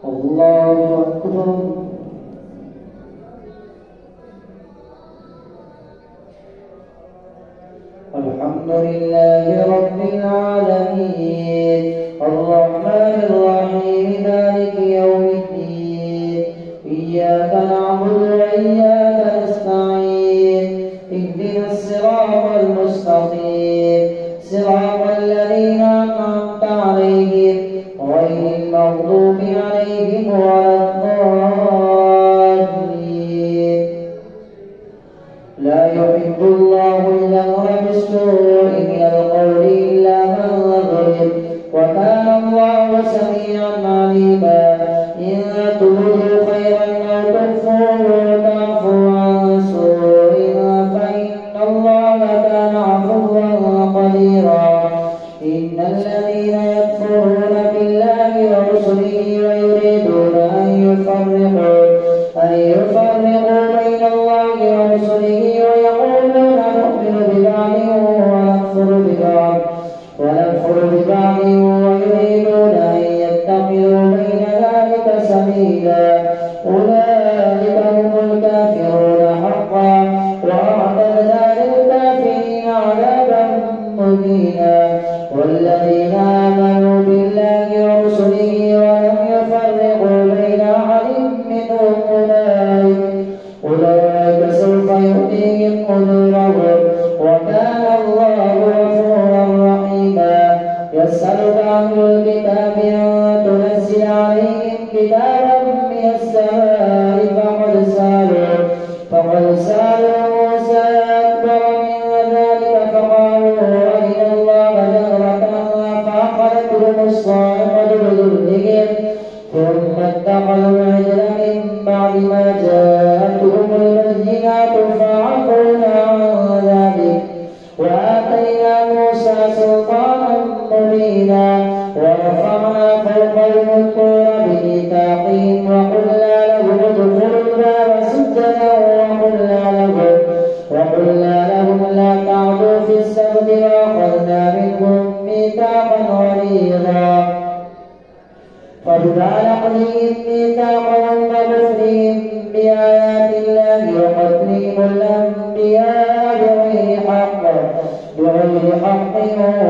الله أكبر. الحمد لله رب العالمين الرحمن الرحيم مالك يوم الدين إياك نعبد وإياك نستعين اهدنا الصراط المستقيم صراط الذين أنعمت عليهم غير المغضوب عليهم ولا الضالين. لا يحب الله الجهر بالسوء من القول إلا من ظلم وكان الله سميعا عليما. إن تبدوا خيرا أو تخفوه وتعفوا عن سوء فإن الله كان عفوا قديرا. إن الذين يكفرون بالله ورسله ويريدون أن يفرقوا بين الله ورسله ويقولون نؤمن ببعض ونكفر ببعض ويريدون أن يتخذوا بين ذلك سبيلا. أولئك هم الكافرون حقا وأعتدنا للكافرين عذابا مهينا. والذين آمنوا بالله ورسله ولم يفرقوا بين أحد منهم أولئك سوف يؤتيهم أجورهم وكان الله غفورا رحيما. يسألك أهل الكتاب أن تنزل عليهم كتابا من السماء فقد سألوا موسى أكبر من ذلك فقالوا أرنا الله جهرة فأخذتهم الصاعقة بذنبهم ثم اتخذوا العجل من بعد ما جاءتهم البينات فعفونا عن ذلك وآتينا موسى سلطانا مبينا. ورفعنا فوقهم الطور بميثاقهم وقلنا لهم ادخلوا الباب سجدا وقلنا لهم لا تعدوا في السبت وأخذنا منهم ميثاقا غليظا. فبما نقضهم ميثاقهم وكفرهم بآيات الله وقتلهم الأنبياء بغير حق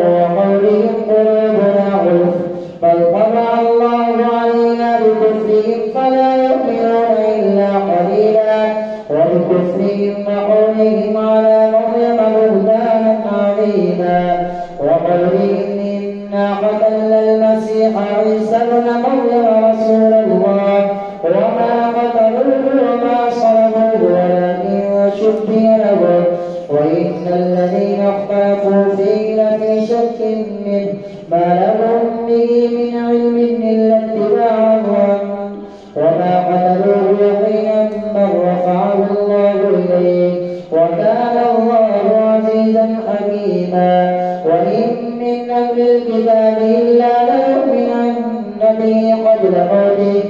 وقولهم قلوبنا غلف بل طبع الله علينا بكفرهم فلا يؤمنون إلا قليلا. وبكفرهم وقولهم على مريم بهتانا عظيما. وقولهم إنا قتلنا المسيح عيسى ابن مريم رسول الله وما قتلوه وما صلبوه ولكن شبه له وإن الذين اختلفوا فيه لفي شك منه ما لهم به من علم إلا اتباع الظن وما قتلوه يقينا بل رفعه الله إليه وكان الله عزيزا حكيما. وإن من أهل الكتاب إلا ليؤمنن به قبل موته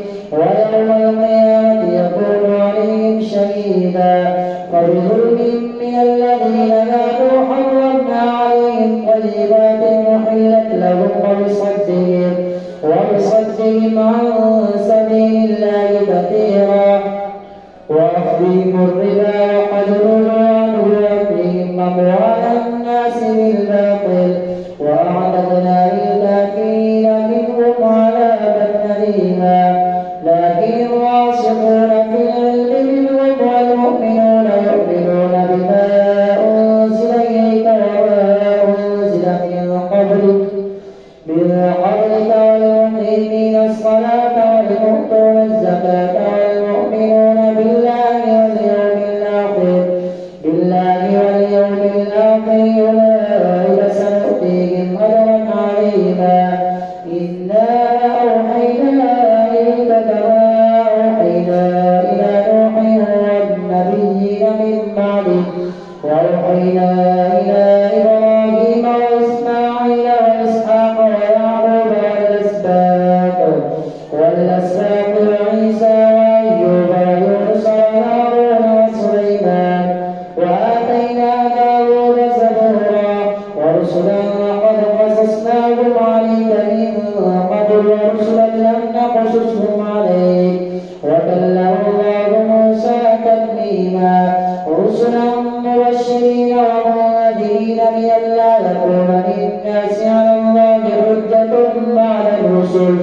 الرسل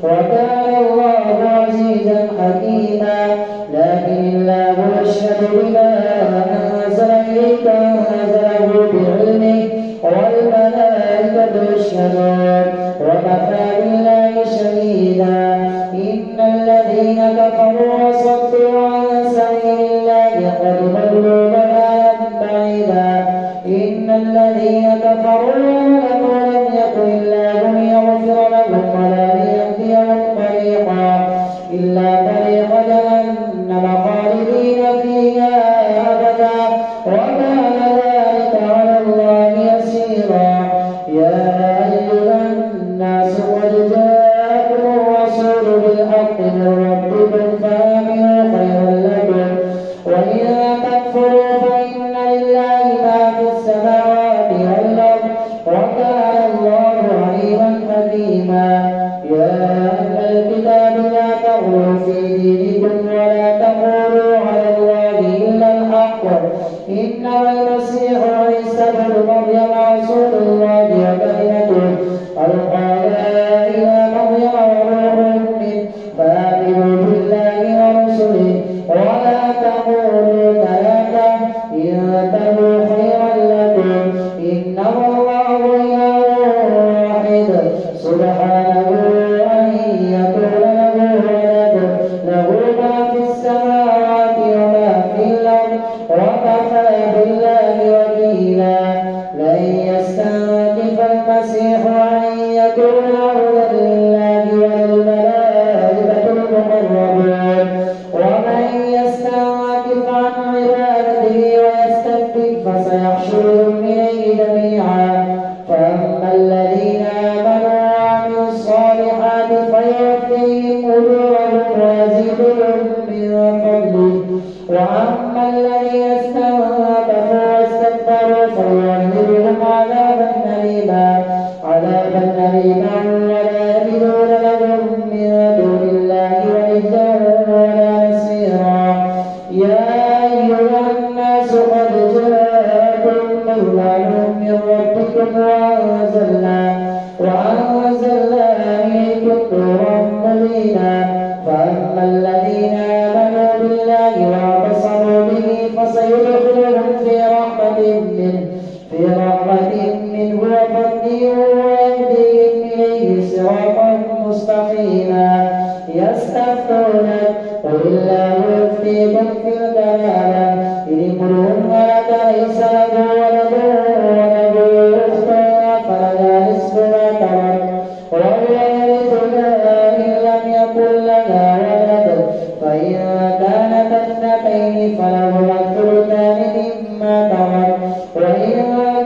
وكان الله عزيزا حكيما. لكن الله يشهد بما أنزل إليك أنزله بعلمه والملائكة يشهدون وكفى بالله شهيدا. إن الذين كفروا وصدوا عن سبيل الله قد ضلوا ضلالا بعيدا. إن الذين كفروا ولم يكن الله ليغفر لهم ولا ليهديهم طريقا إلا طريق جهنم خالدين فيها أبدا وكان ذلك على الله يسيرا. يا أيها الناس قد جاءكم الرسول بالحق من ربكم فآمنوا خيرا لكم وإن تكفروا فإن لله ما في السماوات والأرض وكان الله عليما حكيما. يا أهل الكتاب لا تغلوا في دينكم ولا تقولوا على الله إلا الحق إنما المسيح عيسى ابن مريم رسول الله وكلمته ألقاها إلى مريم وروح منه فآمنوا بالله ورسله ولا تقولوا ثلاثة انتهوا خيرا لكم إنما الله إله واحد سبحانه أن يكون له ولد له ما في السماوات وما في الأرض وكفى بالله وكيلا. لن يستنكف المسيح أن يكون عبدا لله وللملائكة المقربون ومن يستنكف عن عبادته ويستكبر فسيحشرهم إليه جميعا. فأما الذين آمنوا وعملوا الصالحات فيوفيهم أجورهم ويزيدهم من فضله وأما الذين استنكفوا واستكبروا فيعذبهم عذابا أليما ولا يجدون لهم من دون الله وليا ولا نصيرا. يا أيها الناس قد جاءكم برهان من ربكم وأنزلنا إليكم نورا مبينا. فأما الذين آمنوا بالله واعتصموا به فسيدخلهم في رحمة منه وفضله ويهديهم إليه صراطا مستقيما. يستفتونك قل الله يفتيكم في الكلالة إن امرؤ هلك ليس له ولد وله أخت فلها نصف ما ترك وهو يرثها إن لم يكن لها ولد فإن كانت اثنتين فلهما الثلثان مما ترك وإن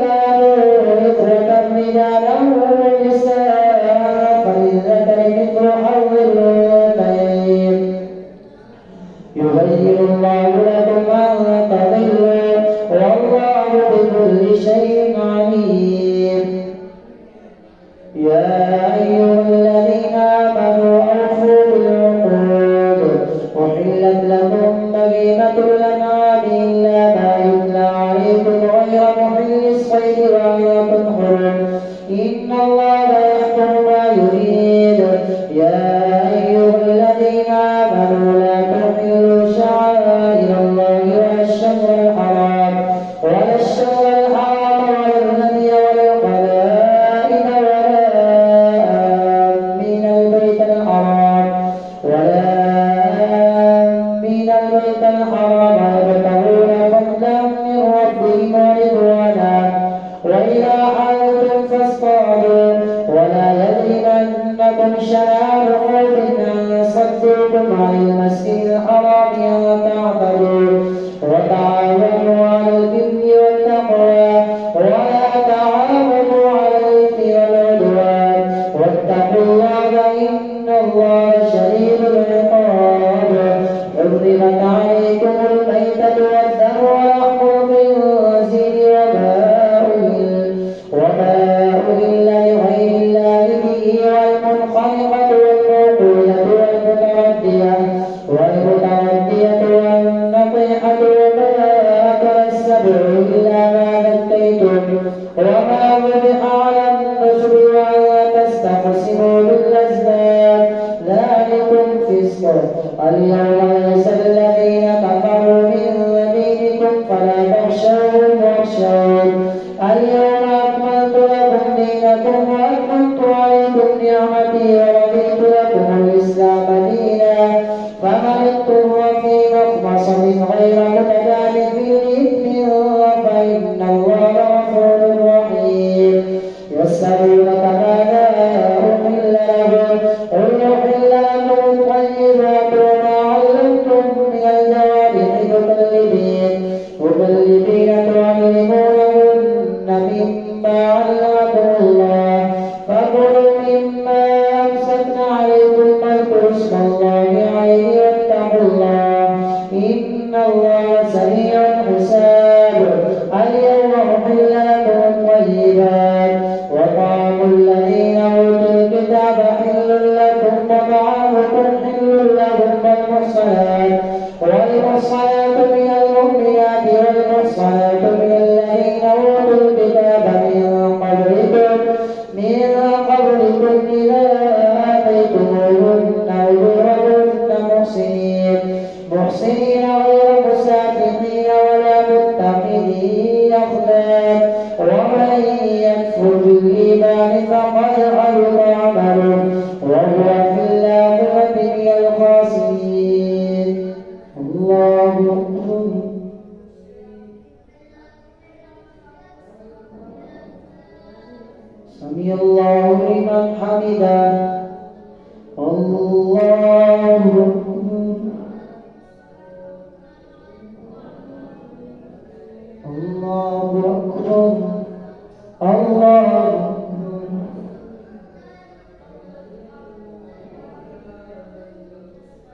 كانوا إخوة رجالا ونساء فللذكر مثل حظ الأنثيين. يبين الله لكم أن تضلوا والله بكل شيء عليم. يا أيها الذين آمنوا أوفوا بالعقود أحلت لكم بهيمة الأنعام إلا ما يتلى عليكم غير محل الصيد وأنتم حرم إن الله يحكم ما يريد. يا أيها الذين آمنوا لا تحلوا شعائر الله ولا الشهر الحرام ولا الهدي ولا القلائد ولا آمين البيت الحرام يبتغون فضلا من ربهم ورضوانا وإذا حللتم فاصطادوا ولا يجرمنكم شنآن قوم أن صدوكم عن المسجد الحرام أن تعتدوا وتعاونوا على البر والتقوى ولا تعاونوا على الإثم والعدوان واتقوا الله إن الله شديد العقاب. حرمت عليكم الميتة والدم ولحم الخنزير وما أهل لغير الله به والمنخنقة والموقوذة والمتردية والنطيحة وما أكل السبع إلا ما ذكيتم وما ذبح على النصب وأن تستقسموا بالأزلام اليوم يئس الذين كفروا من دينكم فلا تخشوهم واخشون اليوم أكملت لكم دينكم وأتممت عليكم نعمتي ورضيت لكم الإسلام دينا فمن اضطر في مخمصة غير متجانف لإثم فإن الله غفور رحيم يسألونك ماذا أحل لهم قل أحل لكم الطيبات وما علمتم من الجوارح مكلبين تعلمونهن مما علمكم الله فكلوا مما أمسكن عليكم واذكروا اسم الله عليه واتقوا الله إن الله سريع الحساب اليوم أحل لكم الطيبات وطعام الذين أوتوا الكتاب حل لكم وطعامكم حل لهم والمحصنات من المؤمنات والمحصنات من الذين أوتوا الكتاب من قبلكم إذا آتيتموهن أجورهن محسنين غير مسافحين ولا متخذي أخدان ومن يكفر بالإيمان فقد حبط عمله وهو في الآخرة من الخاسرين الله أكبر سمع الله لمن حمده الله أكبر الله أكبر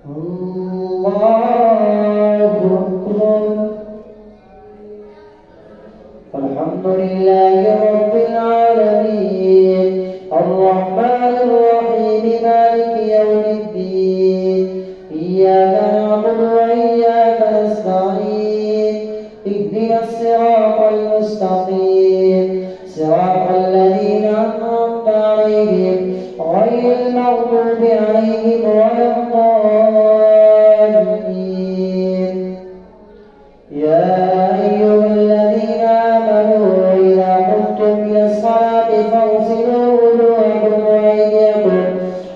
الله أكبر الله أكبر الحمد لله رب العالمين الرحمن الرحيم مالك يوم الدين إياك نعبد وإياك نستعين اهدنا الصراط المستقيم صراط الذين أنعمت عليهم غير المغضوب عليهم ولا الضالين يا أيها الذين آمنوا إذا قمتم إلى الصلاة فاغسلوا وجوهكم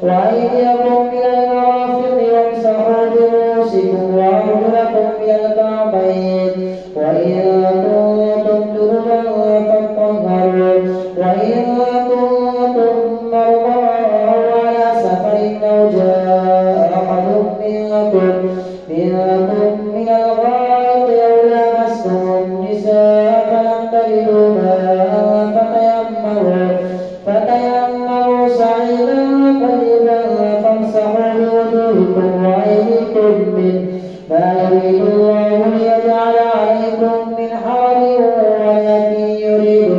وأيديكم إلى المرافق وامسحوا برؤوسكم وأرجلكم إلى الكعبين وإن كنتم جنبا فاطهروا وإن كنتم مرضى أو على سفر أو جاء أحد منكم من الغائط أو لامستم النساء فلم تجدوا ماء فتيمموا صعيدا طيبا فامسحوا بوجوهكم وأيديكم منه ما يريد الله ليجعل عليكم من حرج ولكن يريد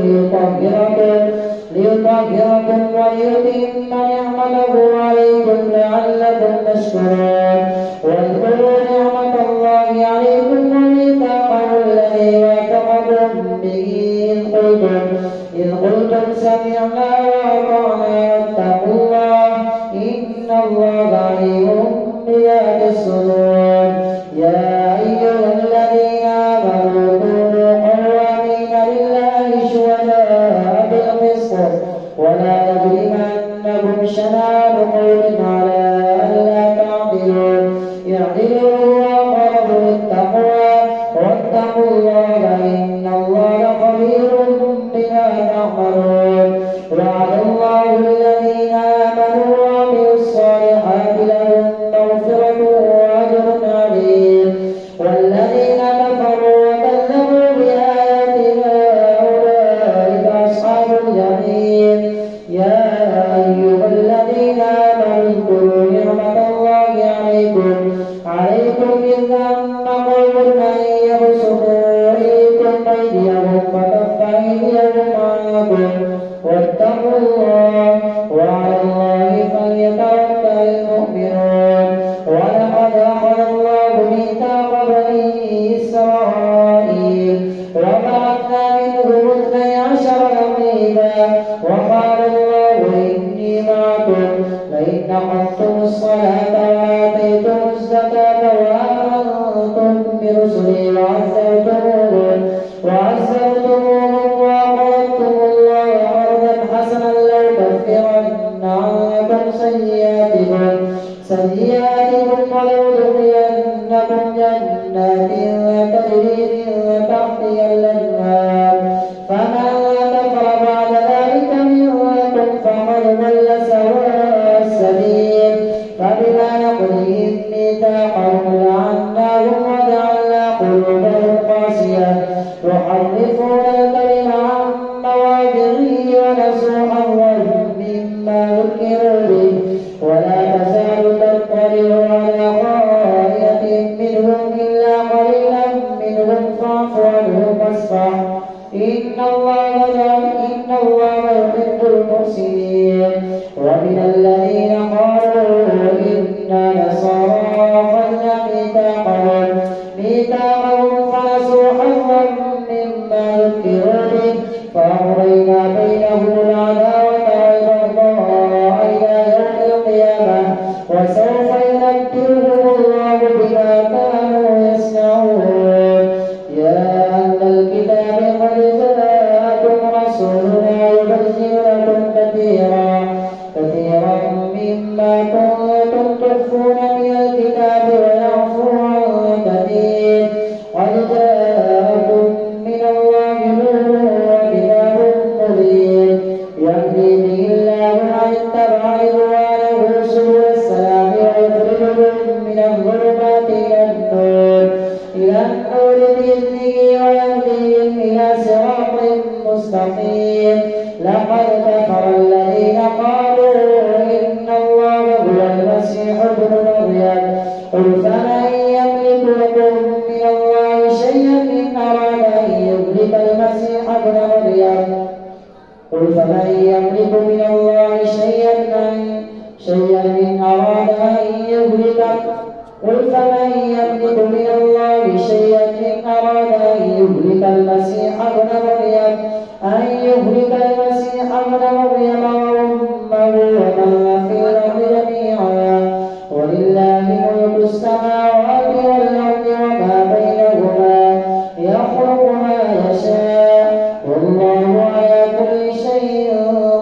ليطهركم وليتم نعمته عليكم لعلكم تشكرون واذكروا نعمة الله عليكم وميثاقه الذي واثقكم به إذ قلتم سمعنا وأطعنا واتقوا الله إن الله عليم بذات الصدور يا أيها الذين آمنوا كونوا قوامين لله شهداء بالقسط ولا يجرمنكم شنآن قوم على ألا تعدلوا اعدلوا هو أقرب للتقوى واتقوا الله إن الله خبير بما تعملون وعد الله الذين آمنوا وعملوا الصالحات لهم مغفرة وأجر عظيم والذين كفروا وكذبوا بآياتنا أولئك أصحاب الجحيم يا أيها الذين آمنوا اذكروا نعمة الله عليكم إذ هم قوم أن يبسطوا إليكم أيديهم فكف أيديهم عنكم واتقوا الله وعلى الله فليتوكل المؤمنون ولقد أخذ الله ميثاق بني إسرائيل وبعثنا منهم 12 نقيبا وقال الله إني معكم لئن أقمتم الصلاة وآتيتم الزكاة عنكم سيئاتكم ولأدخلنكم جنات تجري من تحتها الأنهار فمن كفر بعد ذلك منكم فقد ضل سواء السبيل فبما نقضهم ميثاقهم لعناهم وجعلنا قلوبهم قاسية يحرفون الكلم عن مواضعه ونسوا حظا مما ذكروا به ولا تزال تطلع على خائنة منهم إلا قليلا منهم فاعف عنهم واصفح إن الله يحب المحسنين ومن الذين قالوا إنا نصارى أخذنا ميثاقهم فنسوا حظا مما ذكروا به فأغرينا بينهم العداوة والبغضاء إلى يوم القيامة وسوف ينبئهم الله بما كانوا يصنعون يا أهل الكتاب قد جاءكم رسولنا يبين لكم كثيرا مما كنتم تخفون من الكتاب ويعفو عن كثير قد جاءكم من الله نور وكتاب مبين يهدي به الله من اتبع رضوانه سبل السلام ويخرجهم من الظلمات إلى النور بإذنه ويهديهم إلى صراط مستقيم لقد كفر الذين قالوا إن الله هو المسيح ابن مريم قل فمن يملك لكم من الله شيئا إن أراد أن يهلك المسيح ابن مريم قل فمن يملك من الله شيئا إن أراد أن يهلك المسيح ابن مريم وأمه ومن في الأرض جميعا ولله ملك السماوات والأرض وما بينهما يخلق ما يشاء والله على كل شيء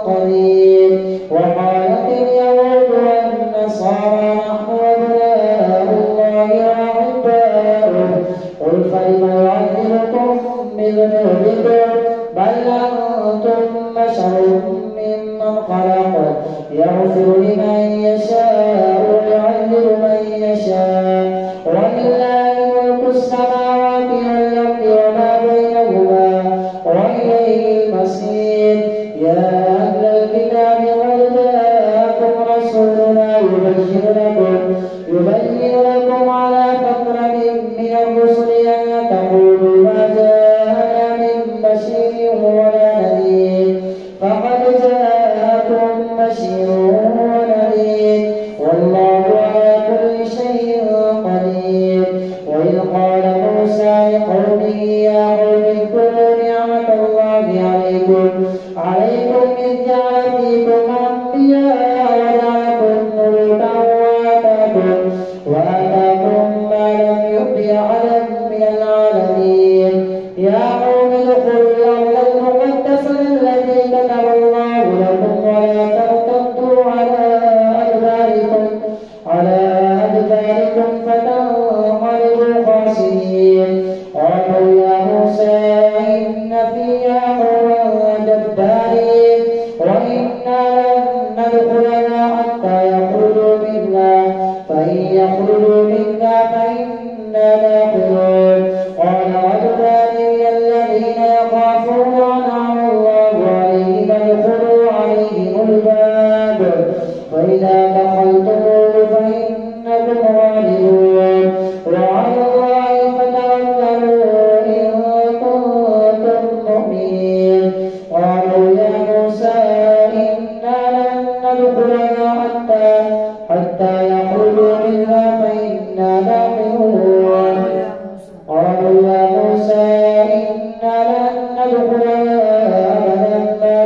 قدير وقالت اليهود والنصارى نحن أبناء الله وأحباؤه قل فلم يعذبكم بذنوبكم بل أنتم بشر ممن خلق يغفر لمن يشاء ويعذب من يشاء ولله ملك السماوات والأرض وما بينهما وإليه المصير يا أهل الكتاب قد جاءكم رسولنا يبين لكم على فترة من الرسل أن تقولوا ما جاءنا من بشير ولا نذير فقد جاءكم بشير ونذير والله على كل شيء قدير وإذ قال موسى لقومه يا قوم اذكروا نعمة الله عليكم إذ جعل فيكم أنبياء وجعلكم ملوكا وآتاكم ما لم يؤت أحدا من العالمين يا قوم ادخلوا الأرض المقدسة التي كتب الله لكم ولا ترتدوا على أدباركم فتنقلبوا خاسرين قالوا يا موسى إن فيها قوما جبارين وإنا لن ندخلها حتى يخرجوا منها فإن يخرجوا منا فإنا داخلون قال رجلان من الذين يخافون أنعم الله عليهم ادخلوا عليهم الباب فإذا دخلتموه فإنكم غالبون وعلى الله فتوكلوا إن كنتم مؤمنين قالوا يا موسى إنا لن ندخلها حتى يخرجوا منها فإنا داخلون قالوا يا موسى إنا لن ندخلها أبدا ما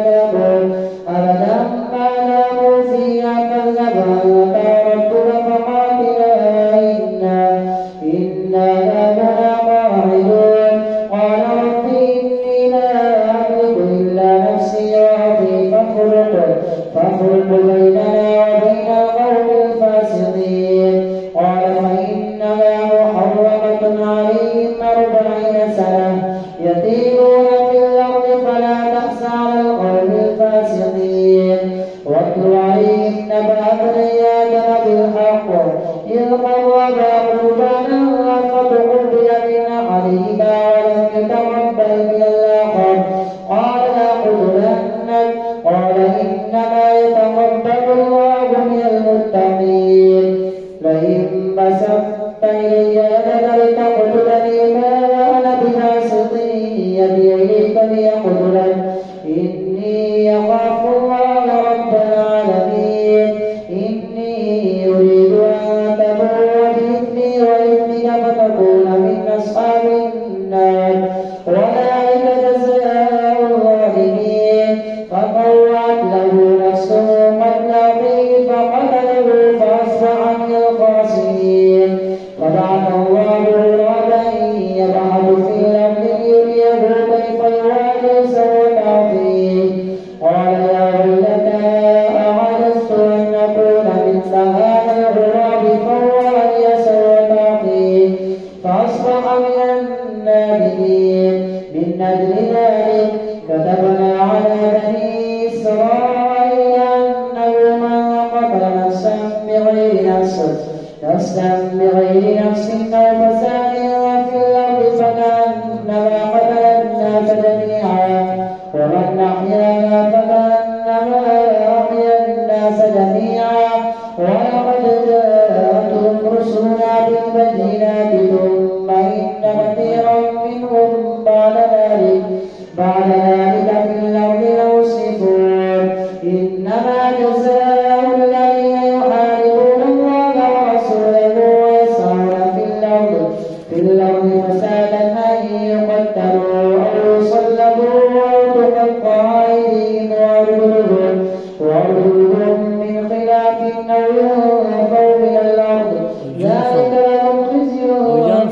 داموا فيها فاذهب أنت وربك فقاتلا إنا هاهنا قاعدون قال رب إني لا أملك إلا نفسي وأخي فافرق بيننا كأنها الغراب فهو يسوى باقيه فأصبح من النادمين. من أجل ذلك كتبنا على بني إسرائيل أنه من قتل نفسا بغير نفس أو فساد في الأرض فكأنما قتل الناس جميعا ومن أحياها فكأنما أحيا الناس جميعا. ولقد جاءتهم رسلنا بالبينات ثم إن كثيرا منهم بعد ذلك في الأرض لمسرفون. إنما جزاء الذين يحاربون الله ورسوله ويسعون في الأرض فسادا أن يقتلوا أو يصلبوا أو تقطع أيديهم وأرجلهم من خلاف أو ينفوا من الأرض. ذلك لهم خزي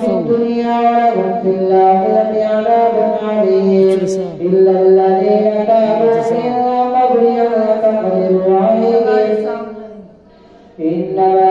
في الدنيا ولهم في الآخرة عذاب عظيم. إلا الذين تابوا من قبل أن تقدروا عليهم إنما